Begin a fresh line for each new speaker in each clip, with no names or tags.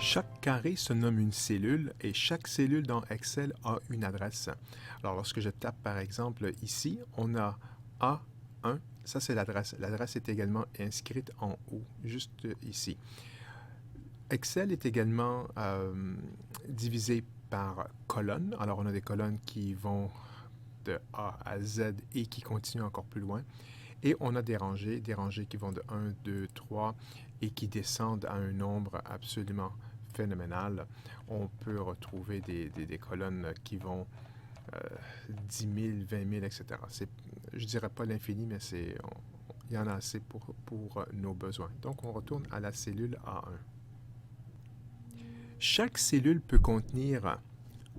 Chaque carré se nomme une cellule et chaque cellule dans Excel a une adresse. Alors, lorsque je tape par exemple ici, on a A1, ça c'est l'adresse. L'adresse est également inscrite en haut, juste ici. Excel est également divisé par colonnes. Alors, on a des colonnes qui vont de A à Z et qui continuent encore plus loin. Et on a des rangées qui vont de 1, 2, 3 et qui descendent à un nombre absolument phénoménal. On peut retrouver des colonnes qui vont 10 000, 20 000, etc. Je ne dirais pas l'infini, mais il y en a assez pour nos besoins. Donc, on retourne à la cellule A1. Chaque cellule peut contenir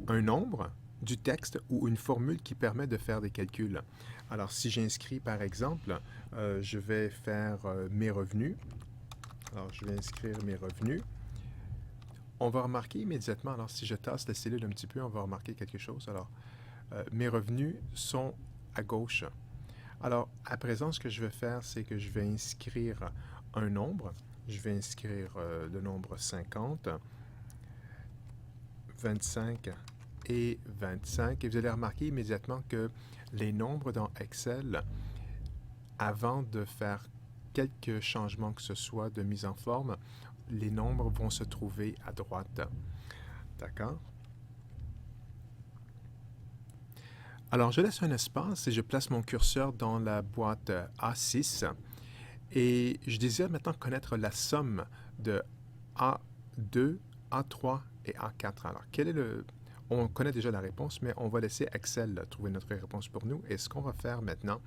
un nombre, du texte ou une formule qui permet de faire des calculs. Alors, si j'inscris, par exemple, je vais faire mes revenus. Alors, je vais inscrire mes revenus. On va remarquer immédiatement, alors si je tasse la cellule un petit peu, on va remarquer quelque chose. Alors, mes revenus sont à gauche. Alors, à présent, ce que je vais faire, c'est que je vais inscrire un nombre. Je vais inscrire le nombre 50, 25 et 25. Et vous allez remarquer immédiatement que les nombres dans Excel, avant de faire quelques changements que ce soit de mise en forme, les nombres vont se trouver à droite. D'accord? Alors, je laisse un espace et je place mon curseur dans la boîte A6. Et je désire maintenant connaître la somme de A2, A3 et A4. Alors, on connaît déjà la réponse, mais on va laisser Excel trouver notre réponse pour nous. Et ce qu'on va faire maintenant,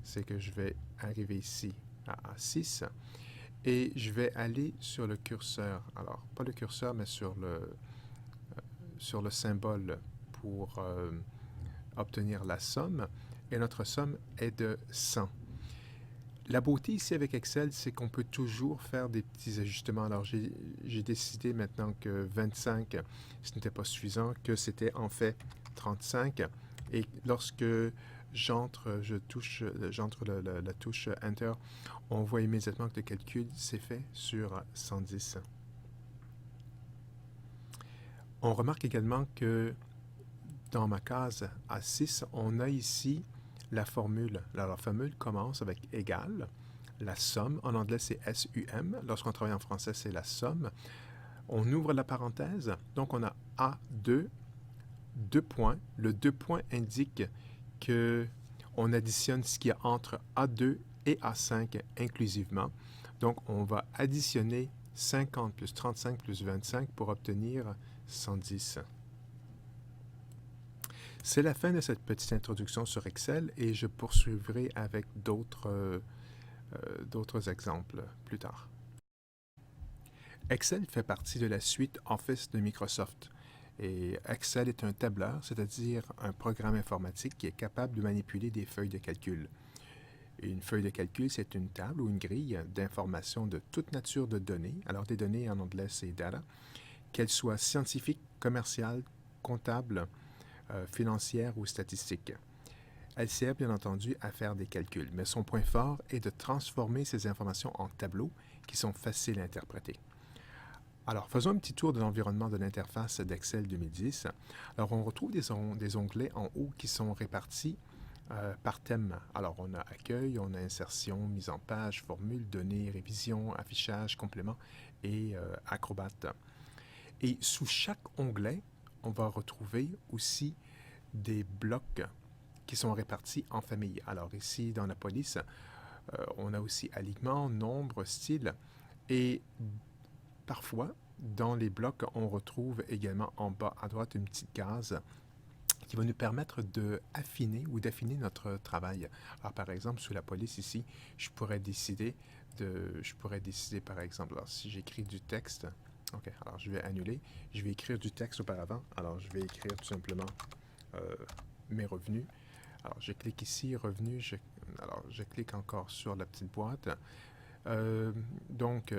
c'est que je vais arriver ici à A6 et je vais aller sur le curseur. Alors, pas le curseur, mais sur le symbole pour obtenir la somme. Et notre somme est de 100. La beauté ici avec Excel, c'est qu'on peut toujours faire des petits ajustements. Alors, j'ai décidé maintenant que 25, ce n'était pas suffisant, que c'était en fait 35. Et lorsque j'entre la touche Enter, on voit immédiatement que le calcul s'est fait sur 110. On remarque également que dans ma case A6, on a ici la formule. Alors, la formule commence avec égal. La somme, en anglais, c'est SUM. Lorsqu'on travaille en français, c'est la somme. On ouvre la parenthèse. Donc, on a A2, 2 points. Le 2 points indique qu'on additionne ce qu'il y a entre A2 et A5 inclusivement. Donc, on va additionner 50 plus 35 plus 25 pour obtenir 110. C'est la fin de cette petite introduction sur Excel et je poursuivrai avec d'autres exemples plus tard. Excel fait partie de la suite Office de Microsoft. Et Excel est un tableur, c'est-à-dire un programme informatique qui est capable de manipuler des feuilles de calcul. Et une feuille de calcul, c'est une table ou une grille d'informations de toute nature de données. Alors, des données en anglais, c'est data, qu'elles soient scientifiques, commerciales, comptables, financières ou statistiques. Elle sert bien entendu à faire des calculs, mais son point fort est de transformer ces informations en tableaux qui sont faciles à interpréter. Alors, faisons un petit tour de l'environnement de l'interface d'Excel 2010. Alors, on retrouve des onglets en haut qui sont répartis par thème. Alors, on a accueil, on a insertion, mise en page, formule, données, révision, affichage, complément et Acrobat. Et sous chaque onglet, on va retrouver aussi des blocs qui sont répartis en famille. Alors ici, dans la police, on a aussi alignement, nombre, style. Et parfois, dans les blocs, on retrouve également en bas à droite une petite case qui va nous permettre d'affiner notre travail. Alors, par exemple, sous la police ici, je pourrais décider par exemple, alors, si j'écris du texte, OK, alors je vais annuler, je vais écrire du texte auparavant, alors je vais écrire tout simplement mes revenus. Alors, je clique ici, revenus, alors je clique encore sur la petite boîte. Donc,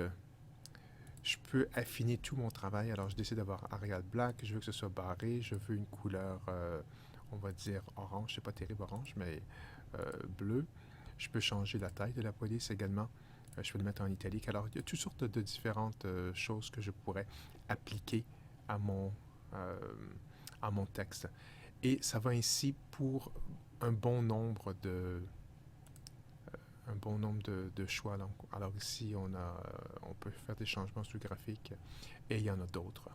je peux affiner tout mon travail. Alors, je décide d'avoir Arial Black, je veux que ce soit barré, je veux une couleur, on va dire orange, c'est pas terrible orange, mais bleu. Je peux changer la taille de la police également. Je peux le mettre en italique. Alors, il y a toutes sortes de différentes choses que je pourrais appliquer à euh, à mon texte. Et ça va ainsi pour un bon nombre de choix. Alors ici, on peut faire des changements sur le graphique et il y en a d'autres.